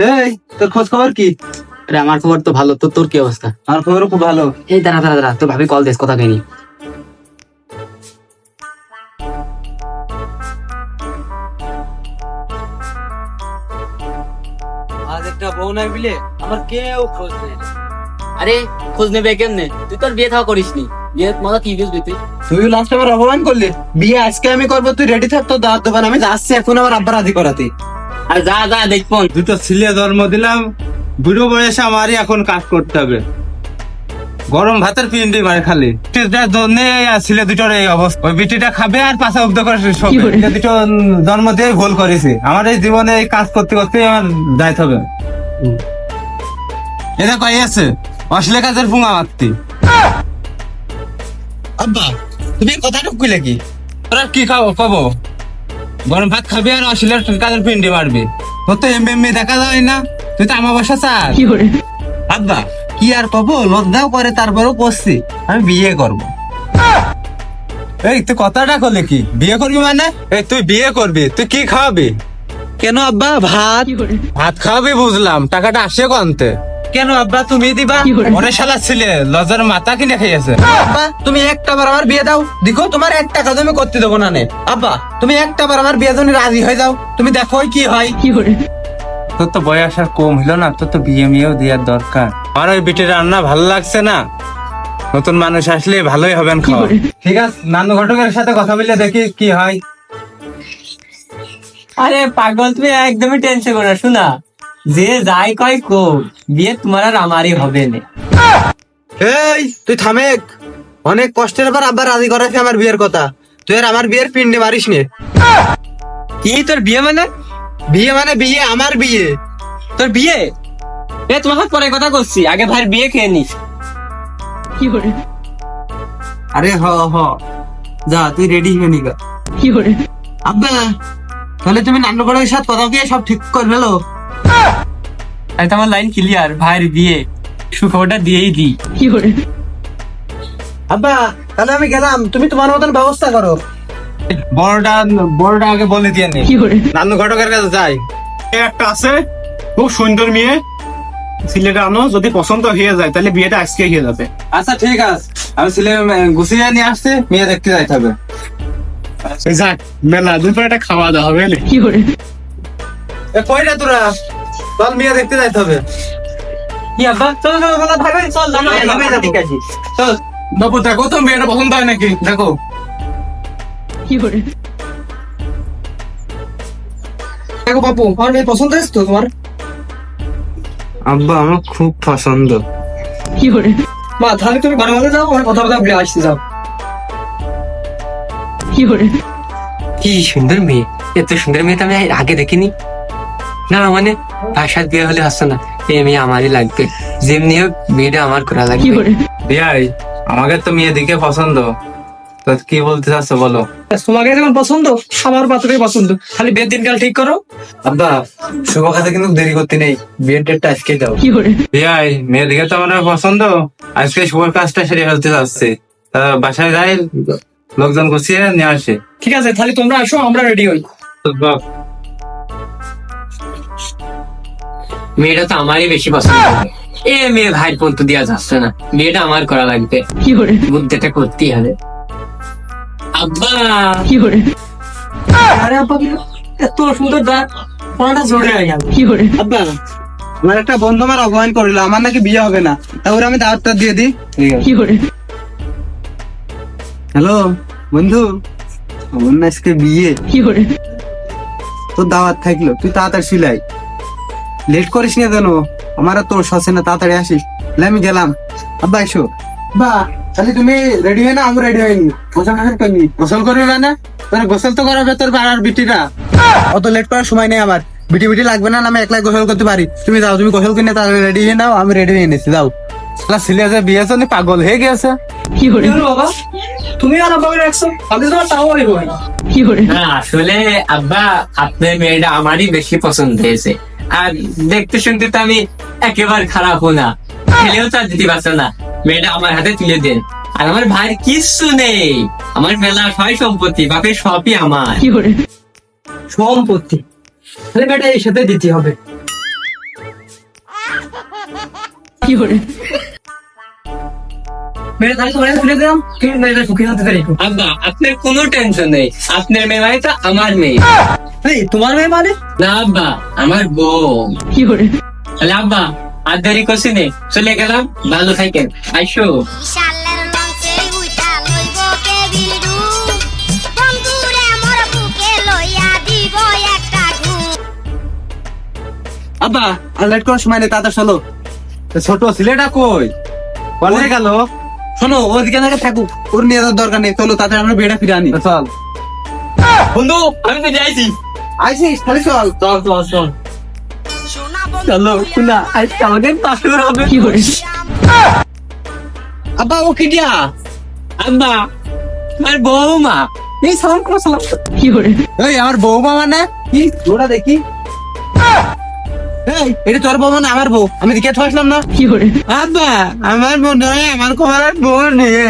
এই তোর খোঁজ খবর কি? আরে আমার খবর তো ভালো, তো তোর কি অবস্থা? আমার খবরও খুব ভালো। এই দাঁড়া দাঁড়া দাঁড়া, তোর ভাবি কল দিস, কথা কইনি। আজ একটা বউ নাই বিলে আমার কেউ খোঁজ নেই। আরে খোঁজ নেবে কেমনে? তুই তোর বিয়ে থাকা করিসনি, বিয়ে মজা কি বুঝবি তুই? তুই লাস্ট আমার অপমান করলি। বিয়ে আজকে আমি করবো, তুই রেডি থাকতো দাওয়াত দেবেন। আমি যাচ্ছি এখন আমার আব্বা রাজি করাতে। আরে যা যা দেখবো। দুটো ছেলে জন্ম দিলাম, বুড়ো বয়সে আমারই এখন কাজ করতে হবে। গরম ভাতের পিন্ডি মারে খালি ছেলে দুটোর এই অবস্থা। ওই বিটিটা খাবে আর পাশা উদ্য করে শোবে। এটা দুটো জন্ম দিয়ে ভুল করেছি। আমার এই জীবনে এই কাজ করতে করতে আমার যাইতে হবে। এটা কই আছে অশ্লীল কাজের পুঙা মারতি। আব্বা তুমি কথাটা কইলে কি? তোরা কি খাবো কবো? গরম ভাত খাবি আর অশ্লীল কাজের পিন্ডি মারবি। তোর তো এমনি দেখা যায় না, তুই তো আমার বাসা চাস। আব্বা কি আর পাবো, লজ্জাও করে তারপরেও করছি আমি বিয়ে করবো। এই তুই কথাটা করলে কি? বিয়ে করবি মানে? এই তুই বিয়ে করবি, তুই কি খাওয়াবি? কেন আব্বা? ভাত। ভাত খাওয়াবি বুঝলাম, টাকাটা আসে কনতে? কেন আব্বা তুমি দিবা? ওরে শালা ছিলে লজার মাথা কিনে খেয়েছে। আব্বা তুমি একটা বার আমার বিয়ে দাও, দেখো তোমার একটা কাজ আমি করতে দেবো না নে। আব্বা তুমি একটা বার আমার বিয়ে জন্য রাজি হয়ে যাও, তুমি দেখো কি হয়। তোর তো বয়স আর কম হলো না, তোর তো বিয়ে মিয়েও দেওয়ার দরকার। আমার ওই বিটির রান্না ভালো লাগছে না, নতুন মানুষ আসলে ভালোই হবেন খাওয়া। ঠিক আছে, নানু ঘটকের সাথে কথা বলে দেখি কি হয়। আরে পাগল, তুমি একদমই টেনশন করো না। শোনা, যে যাই কয় কো, বিয়ে তোমার আর আমারই হবে না। এই তুই থামেক, অনেক কষ্টের পর আব্বা রাজি করাছে আমার বিয়ের কথা। তুই আর আমার বিয়ের পিন্ডে মারিস নে। কি তোর বিয়ে মানে? বিয়ে মানে বিয়ে, আমার বিয়ে। তোর বিয়ে? এ তোমাকে পরে কথা করছি, আগে ভাইয়ের বিয়ে খেয়ে নিস। আরে হ হ যা, তুই রেডি হয়ে নিগা। আব্বা তাহলে তুমি নান্নু ঘটকের সাথে কথা দিয়ে সব ঠিক করে ফেলো। আমি তো আমার লাইন ক্লিয়ার, ভাইয়ের বিয়ে সুখবরটা দিয়েই দি। আব্বা তাহলে আমি গেলাম, তুমি তোমার মতন ব্যবস্থা করো। বড়টা আগে বলে দিয়ে নে। নানু ঘটকের কাছে যাই। একটা আছে খুব সুন্দর মেয়ে, ছেলেটা আনো, যদি পছন্দ হয়ে যায় তাহলে বিয়েটা আজকে হয়ে যাবে। আচ্ছা ঠিক আছে, আমি ছেলে গুছিয়ে নিয়ে আসছি, মেয়ে দেখতে যাইতে হবে। যাক, মেলা দুপুরে একটা খাওয়া দাওয়া হবে। কই রে তোরা, চল মেয়ে দেখতে যাইতে হবে। কি আব্বা, চল চল চল, ভাই ভাই চল, ঠিক আছে চল বাবু, দেখো তো মেয়েটা পছন্দ হয় নাকি, দেখো। দেখো বাপু, আমার মেয়ে পছন্দ হয়েছে তো তোমার? আব্বা আমার খুব পছন্দ। মা তাহলে তুমি ঘরে মধ্যে যাও, আমার কথা বলে বলে আসতে যাও। কি সুন্দর মেয়ে, এত সুন্দর মেয়ে তো আমি আগে দেখিনি। না মানে ভাষার বিয়ে হলে আসতো না, এই মেয়ে আমারই লাগবে, যেমনি হোক বিয়েটা আমার করা লাগবে। বিয়াই আমাকে তো মেয়ে দিকে পছন্দ, তো কি বলতে চাচ্ছ বলো? তোমাকে যখন পছন্দ, আমার পাত্রই পছন্দ, খালি বিয়ের দিনকাল ঠিক করো। আব্বা শুভ খাতে কিন্তু দেরি করতে নেই, বিয়ের ডেটটা আজকে দাও। বিয়াই মেয়ে দিকে তো আমার পছন্দ, আজকে শুভ কাজটা সেরে ফেলতে যাচ্ছে। বাসায় যাই, লোকজন গুছিয়ে নিয়ে আসে। ঠিক আছে তাহলে তোমরা আসো, আমরা রেডি হই। মেয়েটা তো আমারই বেশি পছন্দ হবে। এ মেয়ে ভাই পর্যন্ত দেওয়া যাচ্ছে না, বিয়েটা আমার করা লাগবে, বুদ্ধিটা করতেই হবে। আব্বা আরে আব্বা এত সুন্দর দাঁত, পড়াটা জোরে হয়ে গেল। আব্বা আমার একটা বন্ধু আমার অপমান করলো, আমার নাকি বিয়ে হবে না, তারপরে আমি দাওয়াতটা দিয়ে দিই। হ্যালো বন্ধু, আমার না আজকে বিয়ে, তোর দাওয়াত থাকলো, তুই তাড়াতাড়ি সিলাই, লেট করিস না যেন, আমার আর তোর সসে না, তাড়াতাড়ি আসিস। তাহলে আমি গেলাম। আব্বা এসো। বা তাহলে তুমি রেডি হয়ে না, আমি রেডি হয়নি, গোসল করবি। গোসল করবি মানে তোর গোসল তো করাবে তোর পাড়ার বিটিরা, অত লেট করার সময় নেই আমার। বিটি বিটি লাগবে না, আমি একলাই গোসল করতে পারি। তুমি যাও, তুমি গোসল কিনে তাহলে রেডি হয়ে নাও, আমি রেডি হয়ে নিচ্ছি, যাও। ছেলে যে বিয়ে জন্য পাগল হয়ে গেছে। বাবা তুমি আর আব্বা রাখছো, আমি তোমার তাও হইব না। না আসলে আব্বা, আপনার মেয়েটা আমারই বেশি পছন্দ হয়েছে, আর দেখতে শুনতে তো আমি একেবারে খারাপ না, ছেলেও চার দিতে পারছে না, মেয়েটা আমার হাতে তুলে দেন। আর আমার ভাইয়ের কিচ্ছু নেই, আমার মেলা সবাই সম্পত্তি, বাপের সবই আমার সম্পত্তি তাহলে বেটা এই সাথে দিতে হবে। মেয়েটা তাহলে তোমার তুলে দিলাম, তুমি মেয়েটা সুখী হতে পারি। আব্বা আপনার কোনো টেনশন নেই, আপনার মেয়ে মানে তো আমার মেয়ে। এই তোমার মেয়ে মানে? না আব্বা, আমার বউ। তাহলে আব্বা আর দেরি করছি নে, চলে গেলাম, ভালো থাকেন, আইসো। বিশালের লঞ্চে উইটা লইব কেবিলডু, বন্ধুরে মোর বুকে লইয়া দিব একটা ঘুম। আব্বা আর লেট করার সময় নেই, তাড়াতাড়ি চলো। ছোট ছেলেটা কই? বলে গেল। শোনো, ওদিকে না থাকুক, ওর নিয়ে যাওয়ার দরকার নেই, চলো তাড়াতাড়ি আমরা বিয়েটা ফিরে আনি। চল। বন্ধু আমি তো যাইছি। আইসিস তাহলে চল। চল চল চল সোনা বন্ধু চলো না, আজকে আমাকে পাশে হবে। আব্বা ও কি দিয়া? আব্বা আমার বৌমা। এই সালাম করো, সালাম। এই আমার বৌমা মানে কি? ওটা দেখি। এই এটা তোর বউ মানে আমার বউ, আমি দেখে আসলাম না। আব্বা আমার মনে হয় আমার কোমরের বউ নিয়ে